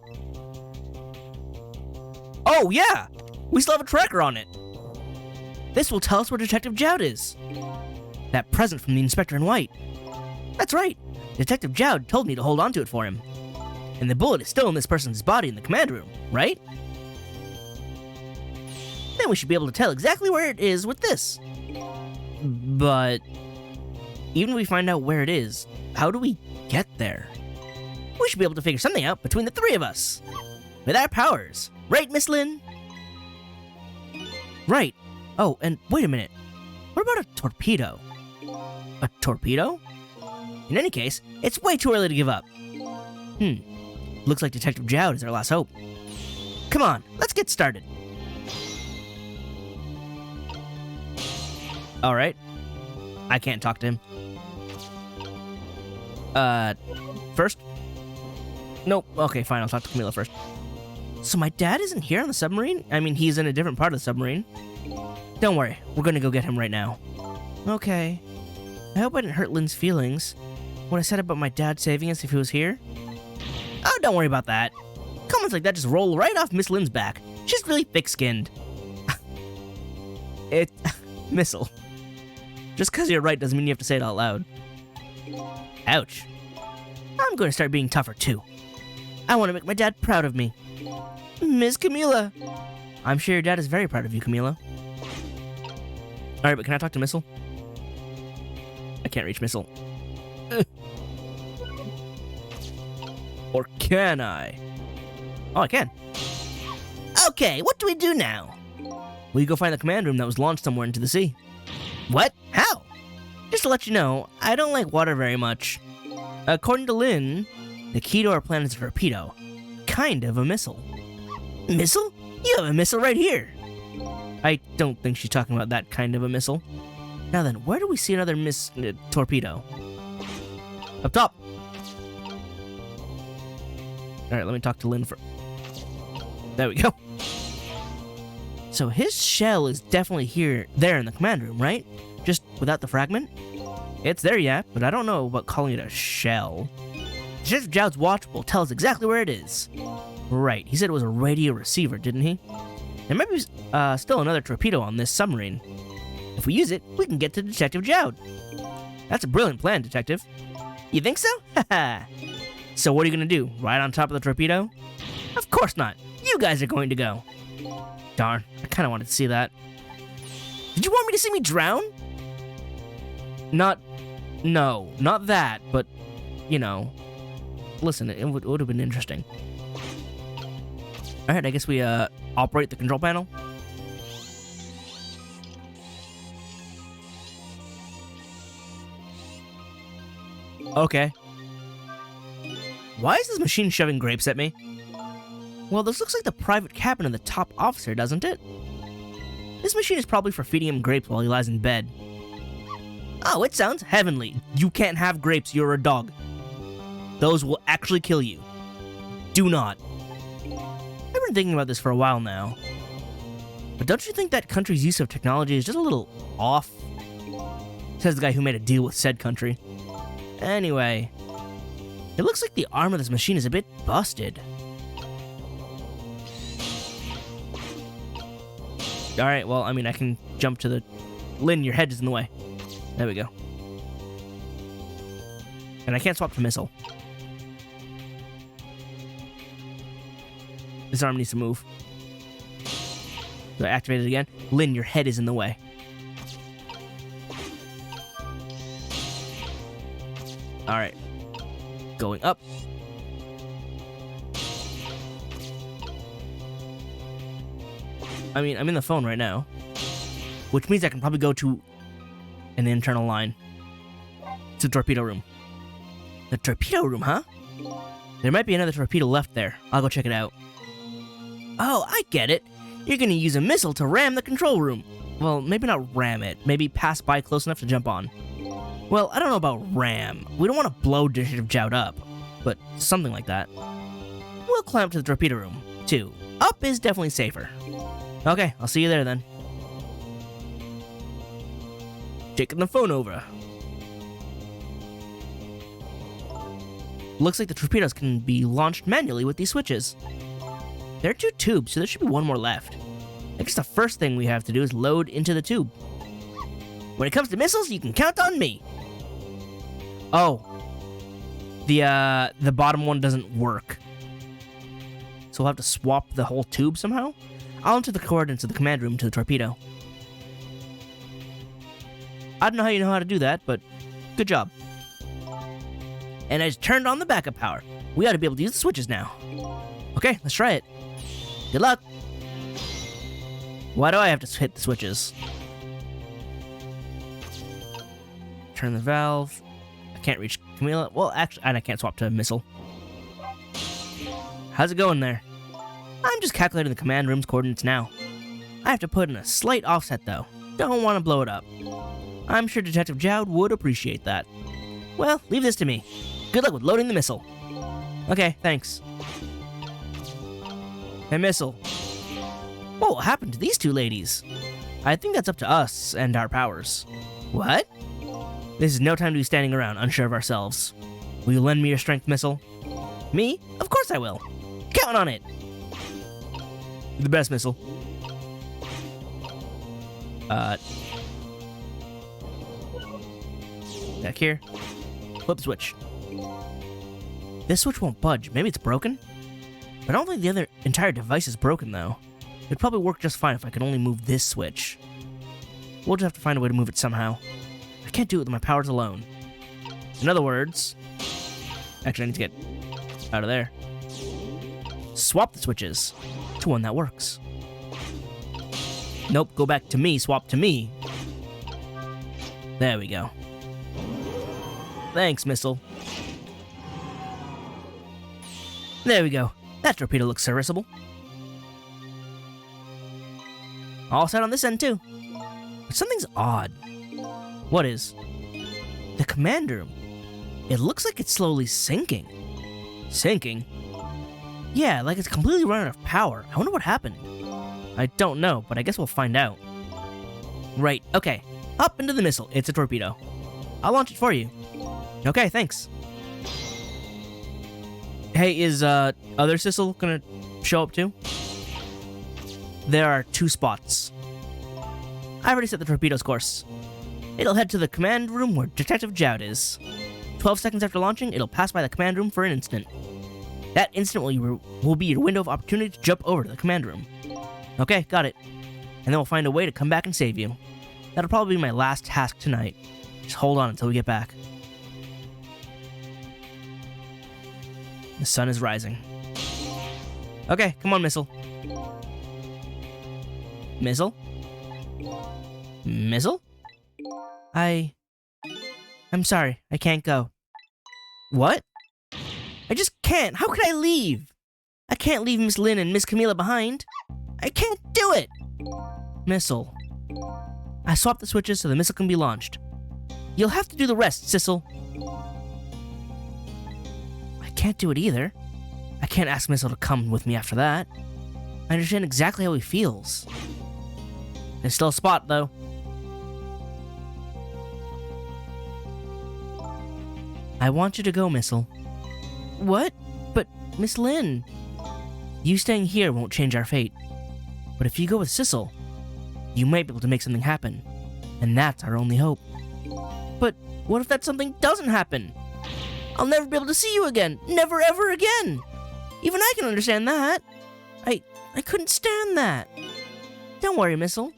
Oh, yeah! We still have a tracker on it! This will tell us where Detective Jowd is! That present from the Inspector in White. That's right! Detective Jowd told me to hold on to it for him. And the bullet is still in this person's body in the command room, right? Then we should be able to tell exactly where it is with this. But even if we find out where it is, how do we get there? We should be able to figure something out between the three of us. With our powers. Right, Miss Lynn? Right. Oh, and wait a minute. What about a torpedo? A torpedo? In any case, it's way too early to give up. Looks like Detective Jowd is our last hope. Come on, let's get started. Alright. I can't talk to him. First? Nope. Okay, fine, I'll talk to Camila first. So my dad isn't here on the submarine? I mean, he's in a different part of the submarine. Don't worry, we're gonna go get him right now. Okay. I hope I didn't hurt Lynn's feelings. What I said about my dad saving us if he was here? Oh, don't worry about that. Comments like that just roll right off Miss Lynn's back. She's really thick-skinned. Missile. Just because you're right doesn't mean you have to say it out loud. Ouch. I'm going to start being tougher, too. I want to make my dad proud of me. Miss Camila. I'm sure your dad is very proud of you, Camila. Alright, but can I talk to Missile? I can't reach Missile. Or can I? Oh, I can. Okay, what do we do now? We go find the command room that was launched somewhere into the sea. What? How? Just to let you know, I don't like water very much. According to Lynn, the key to our planet is a torpedo. Kind of a missile. Missile? You have a missile right here. I don't think she's talking about that kind of a missile. Now then, where do we see another torpedo? Up top. Alright, let me talk to Lynn for... There we go. So his shell is definitely there in the command room, right? Just without the fragment? It's there, yeah, but I don't know about calling it a shell. Detective Jowd's watch will tell us exactly where it is. Right, he said it was a radio receiver, didn't he? There might be still another torpedo on this submarine. If we use it, we can get to Detective Jowd. That's a brilliant plan, Detective. You think so? Haha. So what are you gonna do? Ride on top of the torpedo? Of course not. You guys are going to go. Darn, I kinda wanted to see that. Did you want me to see me drown? No, not that, but, you know. Listen, it would have been interesting. Alright, I guess we, operate the control panel. Okay. Why is this machine shoving grapes at me? Well, this looks like the private cabin of the top officer, doesn't it? This machine is probably for feeding him grapes while he lies in bed. Oh, it sounds heavenly. You can't have grapes, you're a dog. Those will actually kill you. Do not. I've been thinking about this for a while now. But don't you think that country's use of technology is just a little off? Says the guy who made a deal with said country. Anyway, it looks like the arm of this machine is a bit busted. Alright, well, I mean, I can jump to the... Lynn, your head is in the way. There we go. And I can't swap to missile. This arm needs to move. Do I activate it again? Lynn, your head is in the way. Alright. Going up. I mean, I'm in the phone right now. Which means I can probably go to an internal line. To the torpedo room. The torpedo room, huh? There might be another torpedo left there. I'll go check it out. Oh, I get it. You're gonna use a missile to ram the control room. Well, maybe not ram it. Maybe pass by close enough to jump on. Well, I don't know about ram. We don't want to blow Detective Jowd up. But something like that. We'll climb up to the torpedo room, too. Up is definitely safer. Okay, I'll see you there then. Taking the phone over. Looks like the torpedoes can be launched manually with these switches. There are 2 tubes, so there should be 1 more left. I guess the first thing we have to do is load into the tube. When it comes to missiles, you can count on me. Oh. The bottom one doesn't work. So we'll have to swap the whole tube somehow? I'll enter the coordinates of the command room to the torpedo. I don't know how you know how to do that, but good job. And I just turned on the backup power. We ought to be able to use the switches now. Okay, let's try it. Good luck. Why do I have to hit the switches? Turn the valve. I can't reach Camila. Well, actually, and I can't swap to a missile. How's it going there? I'm just calculating the command room's coordinates now. I have to put in a slight offset though. Don't want to blow it up. I'm sure Detective Jowd would appreciate that. Well, leave this to me. Good luck with loading the missile. Okay, thanks. Hey, missile. What happened to these two ladies? I think that's up to us and our powers. What? This is no time to be standing around, unsure of ourselves. Will you lend me your strength, missile? Me? Of course I will. Count on it. You're the best, missile. Back here. Flip switch. This switch won't budge. Maybe it's broken? But I don't think the entire device is broken, though. It'd probably work just fine if I could only move this switch. We'll just have to find a way to move it somehow. I can't do it with my powers alone. In other words... Actually, I need to get out of there. Swap the switches to one that works. Nope, go back to me, swap to me. There we go. Thanks, missile. There we go. That torpedo looks serviceable. All set on this end, too. But something's odd. What is? The command room. It looks like it's slowly sinking. Sinking? Yeah, like it's completely run out of power. I wonder what happened. I don't know, but I guess we'll find out. Right, okay. Up into the missile. It's a torpedo. I'll launch it for you. Okay, thanks. Hey, is other Sissel gonna show up too? There are 2 spots. I already set the torpedo's course. It'll head to the command room where Detective Jowd is. 12 seconds after launching, it'll pass by the command room for an instant. That instant will be your window of opportunity to jump over to the command room. Okay, got it. And then we'll find a way to come back and save you. That'll probably be my last task tonight. Just hold on until we get back. The sun is rising. Okay, come on, missile. Missile? Missile? I'm sorry, I can't go. What? I just can't. How could I leave? I can't leave Miss Lynn and Miss Camila behind. I can't do it. Missile. I swapped the switches so the missile can be launched. You'll have to do the rest, Sissel. I can't do it either. I can't ask Missile to come with me after that. I understand exactly how he feels. There's still a spot, though. I want you to go, Missile. What? But, Miss Lynn... You staying here won't change our fate. But if you go with Sissel, you might be able to make something happen. And that's our only hope. But what if that something doesn't happen? I'll never be able to see you again. Never ever again. Even I can understand that. I couldn't stand that. Don't worry, Missile.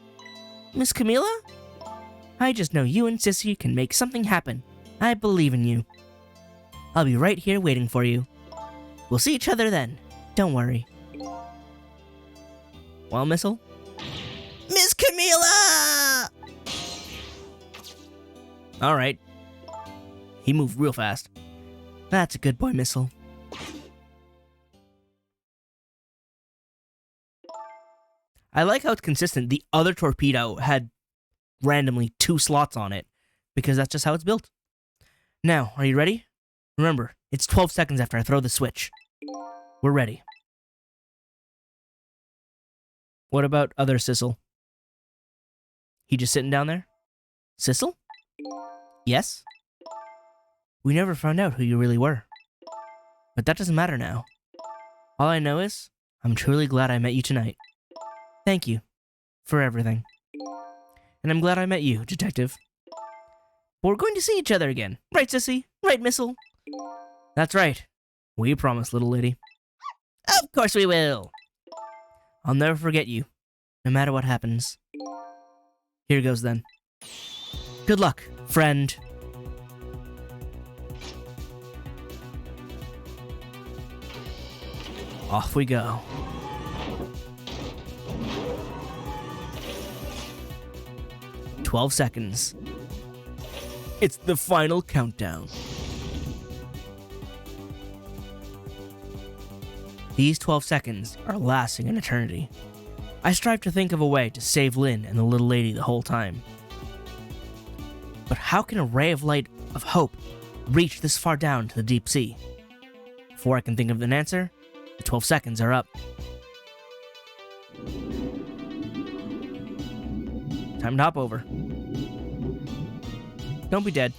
Miss Camila? I just know you and Sissy can make something happen. I believe in you. I'll be right here waiting for you. We'll see each other then. Don't worry. Well, Missile? Miss Camila! Alright. He moved real fast. That's a good boy, Missile. I like how it's consistent. The other torpedo had randomly 2 slots on it, because that's just how it's built. Now, are you ready? Remember, it's 12 seconds after I throw the switch. We're ready. What about other Sissel? He just sitting down there? Sissel? Yes? We never found out who you really were. But that doesn't matter now. All I know is, I'm truly glad I met you tonight. Thank you for everything. And I'm glad I met you, Detective. But we're going to see each other again. Right, Sissy? Right, Missile? That's right. We promise, little lady. Of course we will. I'll never forget you, no matter what happens. Here goes then. Good luck, friend. Off we go. "12 seconds. It's the final countdown. These 12 seconds are lasting an eternity. I strive to think of a way to save Lynn and the little lady the whole time. But how can a ray of light of hope reach this far down to the deep sea? Before I can think of an answer, the 12 seconds are up. Time to hop over. Don't be dead.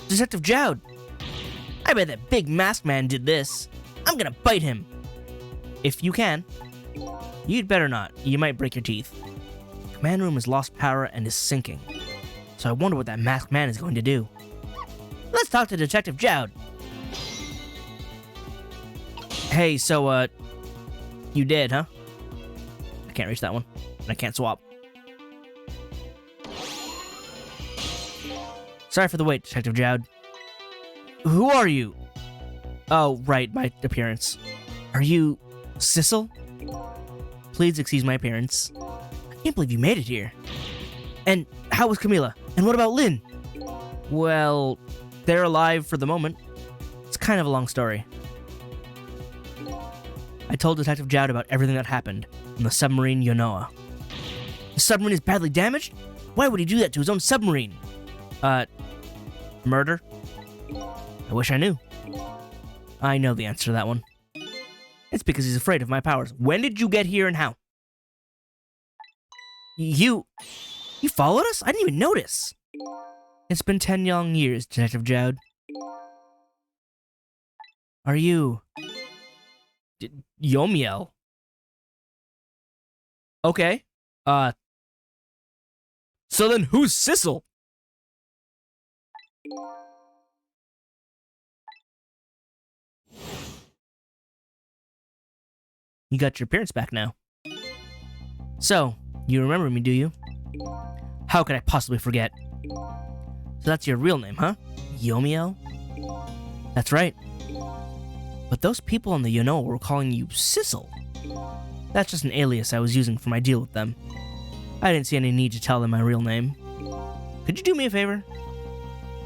Detective Jowd! I bet that big masked man did this. I'm gonna bite him. If you can. You'd better not. You might break your teeth. The command room has lost power and is sinking. So I wonder what that masked man is going to do. Let's talk to Detective Jowd. Hey, so, you did, huh? I can't reach that one, and I can't swap. Sorry for the wait, Detective Jowd. Who are you? Oh, right, my appearance. Are you Sissel? Please excuse my appearance. I can't believe you made it here. And how was Camila? And what about Lynn? Well, they're alive for the moment. It's kind of a long story. I told Detective Jowd about everything that happened on the submarine Yonoa. The submarine is badly damaged? Why would he do that to his own submarine? Murder? I wish I knew. I know the answer to that one. It's because he's afraid of my powers. When did you get here and how? You followed us? I didn't even notice. It's been 10 long years, Detective Jowd. Are you... Yomiel? Okay. So then who's Sissel? You got your appearance back now. So, you remember me, do you? How could I possibly forget? So that's your real name, huh? Yomiel? That's right. But those people on the Yonoa were calling you Sissel. That's just an alias I was using for my deal with them. I didn't see any need to tell them my real name. Could you do me a favor?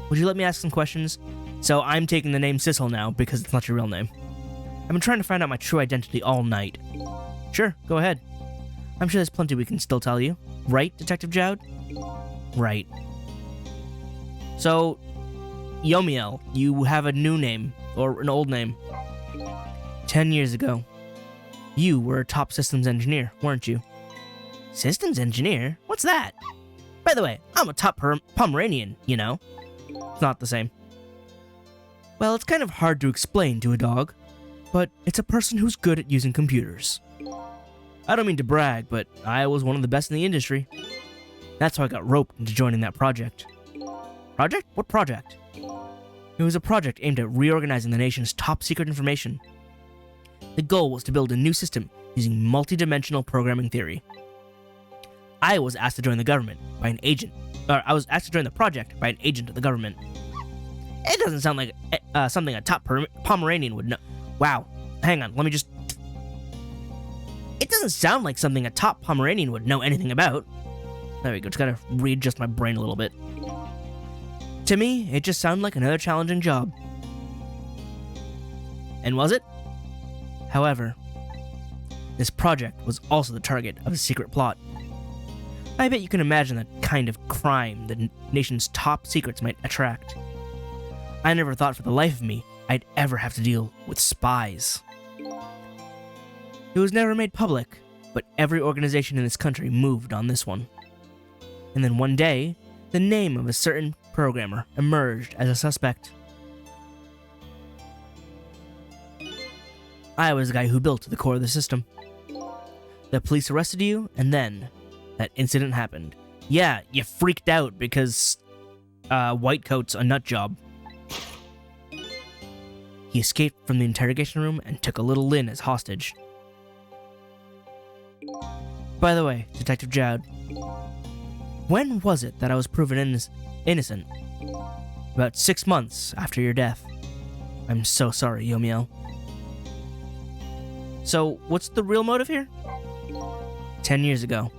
Would you let me ask some questions? So I'm taking the name Sissel now because it's not your real name. I've been trying to find out my true identity all night. Sure, go ahead. I'm sure there's plenty we can still tell you. Right, Detective Jowd? Right. So, Yomiel, you have a new name, or an old name. 10 years ago, you were a top systems engineer, weren't you? Systems engineer? What's that? By the way, I'm a top Pomeranian, you know. It's not the same. Well, it's kind of hard to explain to a dog, but it's a person who's good at using computers. I don't mean to brag, but I was one of the best in the industry. That's how I got roped into joining that project. Project? What project? It was a project aimed at reorganizing the nation's top secret information. The goal was to build a new system using multi-dimensional programming theory. I was asked to join the government by an agent. I was asked to join the project by an agent of the government. It doesn't sound like something a top Pomeranian would know. Wow. Hang on, let me just... It doesn't sound like something a top Pomeranian would know anything about. There we go, just gotta readjust my brain a little bit. To me, it just sounded like another challenging job. And was it? However, this project was also the target of a secret plot. I bet you can imagine the kind of crime the nation's top secrets might attract. I never thought for the life of me I'd ever have to deal with spies. It was never made public, but every organization in this country moved on this one. And then one day, the name of a certain programmer emerged as a suspect. I was the guy who built the core of the system. The police arrested you, and then that incident happened. Yeah, you freaked out because Whitecoat's a nut job. He escaped from the interrogation room and took a little Lynn as hostage. By the way, Detective Jowd, when was it that I was proven innocent? About 6 months after your death. I'm so sorry, Yomiel. So, what's the real motive here? 10 years ago,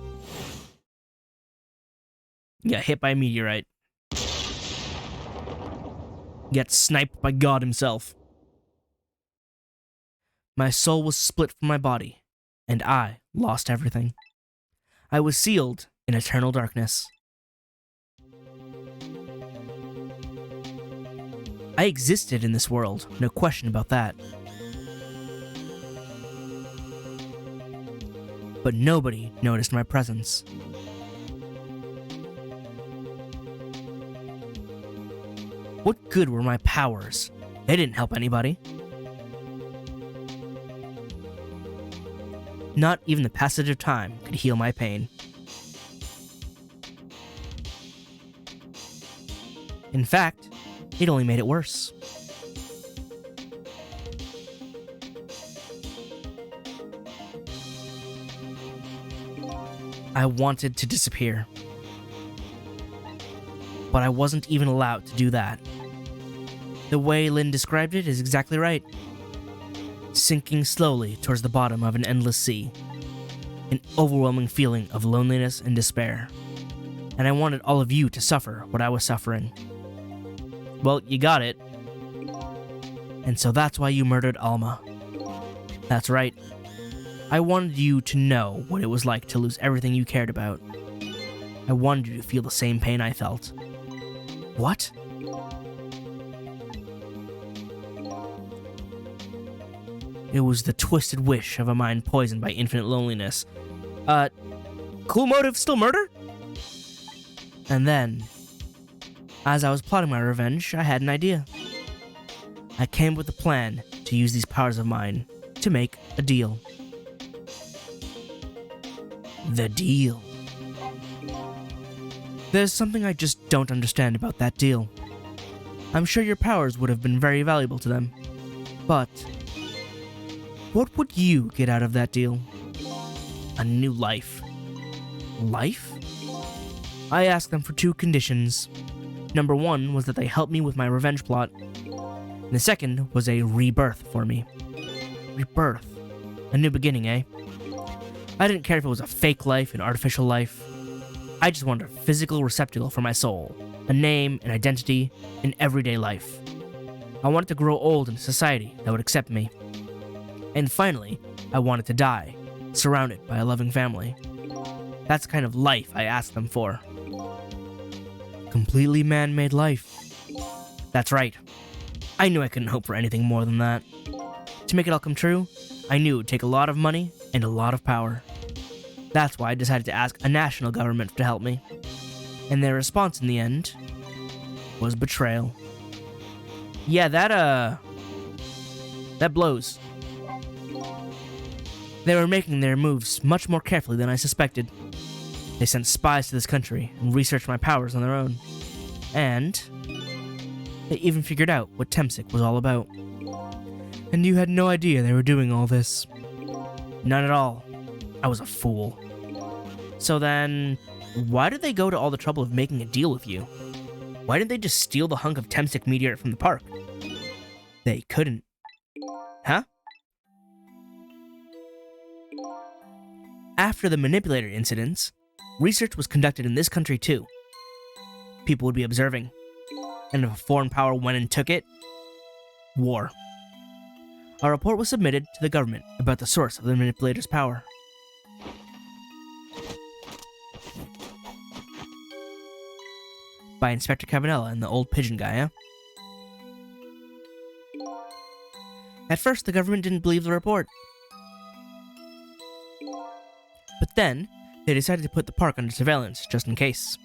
Get hit by a meteorite. Get sniped by God himself. My soul was split from my body, and I lost everything. I was sealed in eternal darkness. I existed in this world, no question about that. But nobody noticed my presence. What good were my powers? They didn't help anybody. Not even the passage of time could heal my pain. In fact, it only made it worse. I wanted to disappear. But I wasn't even allowed to do that. The way Lynn described it is exactly right. Sinking slowly towards the bottom of an endless sea. An overwhelming feeling of loneliness and despair. And I wanted all of you to suffer what I was suffering. Well, you got it. And so that's why you murdered Alma. That's right. I wanted you to know what it was like to lose everything you cared about. I wanted you to feel the same pain I felt. What? It was the twisted wish of a mind poisoned by infinite loneliness. Cool motive, still murder? And then, as I was plotting my revenge, I had an idea. I came up with a plan to use these powers of mine to make a deal. The deal. There's something I just don't understand about that deal. I'm sure your powers would have been very valuable to them. But what would you get out of that deal? A new life. Life? I asked them for 2 conditions. Number 1 was that they help me with my revenge plot. And the second was a rebirth for me. Rebirth. A new beginning, eh? I didn't care if it was a fake life, an artificial life. I just wanted a physical receptacle for my soul. A name, an identity, an everyday life. I wanted to grow old in a society that would accept me. And finally, I wanted to die, surrounded by a loving family. That's the kind of life I asked them for. Completely man-made life. That's right. I knew I couldn't hope for anything more than that. To make it all come true, I knew it would take a lot of money and a lot of power. That's why I decided to ask a national government to help me. And their response in the end was betrayal. Yeah, that blows. They were making their moves much more carefully than I suspected. They sent spies to this country and researched my powers on their own. And they even figured out what Temsic was all about. And you had no idea they were doing all this. None at all. I was a fool. So then, why did they go to all the trouble of making a deal with you? Why didn't they just steal the hunk of Temsic meteorite from the park? They couldn't. Huh? After the manipulator incidents, research was conducted in this country too. People would be observing. And if a foreign power went and took it, war. A report was submitted to the government about the source of the manipulator's power. By Inspector Cavanella and the old pigeon guy, huh? At first, the government didn't believe the report. But then, they decided to put the park under surveillance, just in case.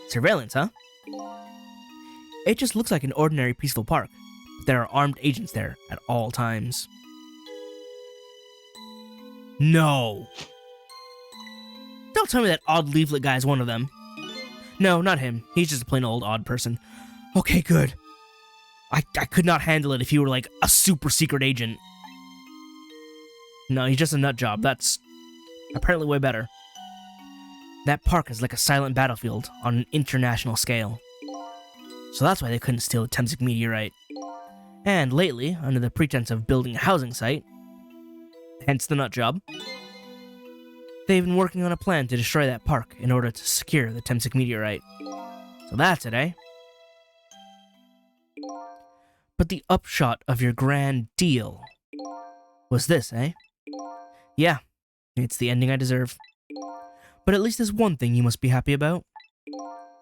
Surveillance, huh? It just looks like an ordinary peaceful park, but there are armed agents there at all times. No! Don't tell me that odd leaflet guy is one of them. No, not him. He's just a plain old odd person. Okay, good. I could not handle it if he were like a super secret agent. No, he's just a nut job. That's apparently way better. That park is like a silent battlefield on an international scale. So that's why they couldn't steal the Temsic meteorite. And lately, under the pretense of building a housing site, hence the nut job, They've been working on a plan to destroy that park in order to secure the Temsic meteorite. So that's it, eh? But the upshot of your grand deal was this, eh? Yeah, it's the ending I deserve. But at least there's one thing you must be happy about.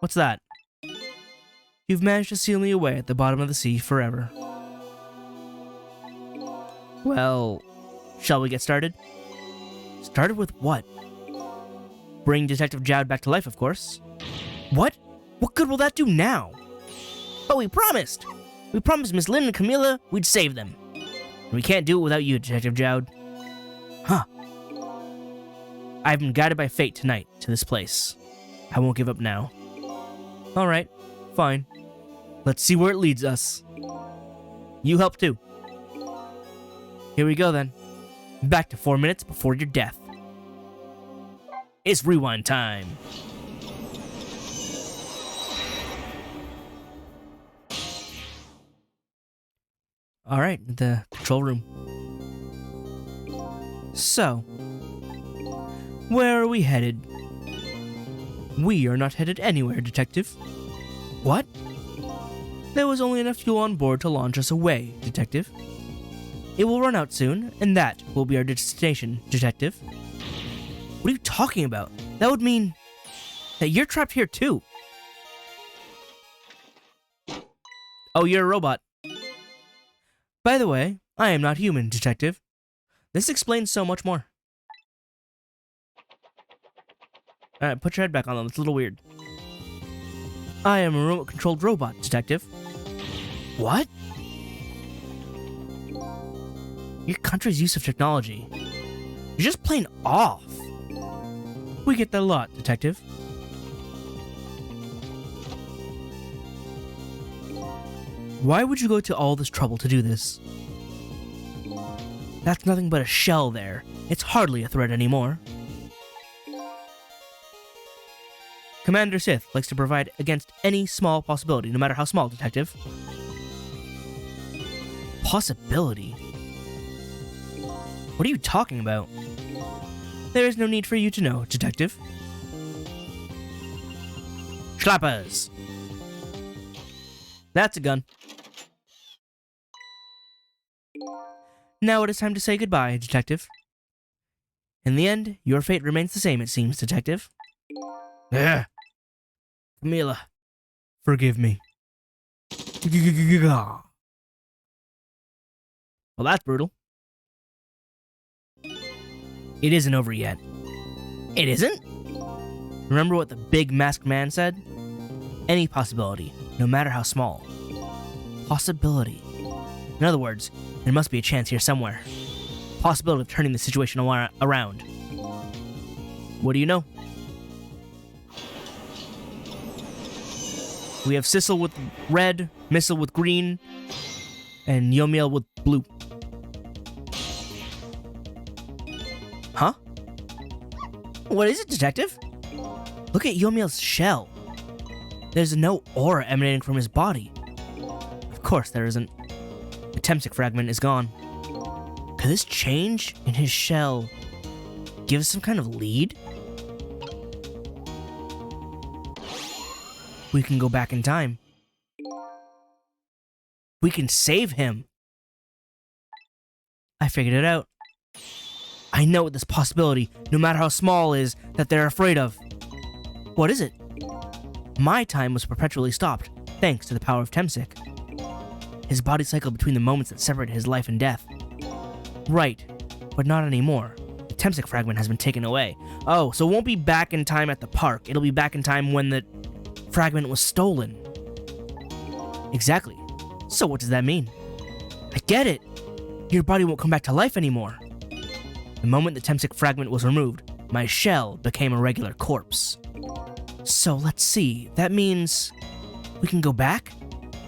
What's that? You've managed to seal me away at the bottom of the sea forever. Well, shall we get started? Started with what? Bring Detective Jowd back to life, of course. What? What good will that do now? But we promised! We promised Miss Lynn and Camilla we'd save them. And we can't do it without you, Detective Jowd. Huh. I've been guided by fate tonight to this place. I won't give up now. Alright, fine. Let's see where it leads us. You help too. Here we go then. Back to 4 minutes before your death. It's rewind time. Alright, the control room. So, where are we headed? We are not headed anywhere, Detective. What? There was only enough fuel on board to launch us away, Detective. It will run out soon, and that will be our destination, Detective. What are you talking about? That would mean that you're trapped here too. Oh, you're a robot. By the way, I am not human, Detective. This explains so much more. Alright, put your head back on them. It's a little weird. I am a remote-controlled robot, Detective. What? Your country's use of technology. You're just plain off. We get that a lot, Detective. Why would you go to all this trouble to do this? That's nothing but a shell there. It's hardly a threat anymore. Commander Sith likes to provide against any small possibility, no matter how small, Detective. Possibility? What are you talking about? There is no need for you to know, Detective. Schlappers! That's a gun. Now it is time to say goodbye, Detective. In the end, your fate remains the same, it seems, Detective. Ugh. Camilla, forgive me. Well, that's brutal. It isn't over yet. It isn't? Remember what the big masked man said? Any possibility, no matter how small. Possibility. In other words, there must be a chance here somewhere. Possibility of turning the situation around. What do you know? We have Sissel with red, Missile with green, and Yomiel with blue. Huh? What is it, Detective? Look at Yomiel's shell. There's no aura emanating from his body. Of course there isn't. The Temsic fragment is gone. Could this change in his shell give us some kind of lead? We can go back in time. We can save him. I figured it out. I know what this possibility, no matter how small, is that they're afraid of. What is it? My time was perpetually stopped, thanks to the power of Temsic. His body cycled between the moments that separated his life and death. Right, but not anymore. The Temsic fragment has been taken away. Oh, so it won't be back in time at the park. It'll be back in time when the fragment was stolen. Exactly. So what does that mean? I get it. Your body won't come back to life anymore. The moment the Temsic fragment was removed, my shell became a regular corpse. So let's see. That means we can go back?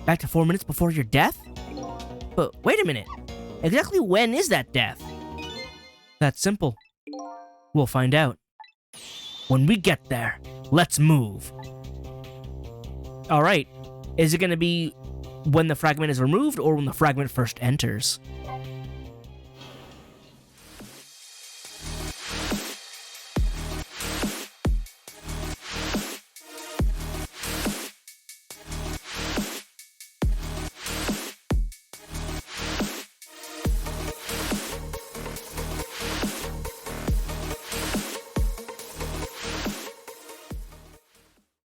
Back to 4 minutes before your death? But wait a minute. Exactly when is that death? That's simple. We'll find out. When we get there, let's move. Alright. Is it going to be when the fragment is removed or when the fragment first enters?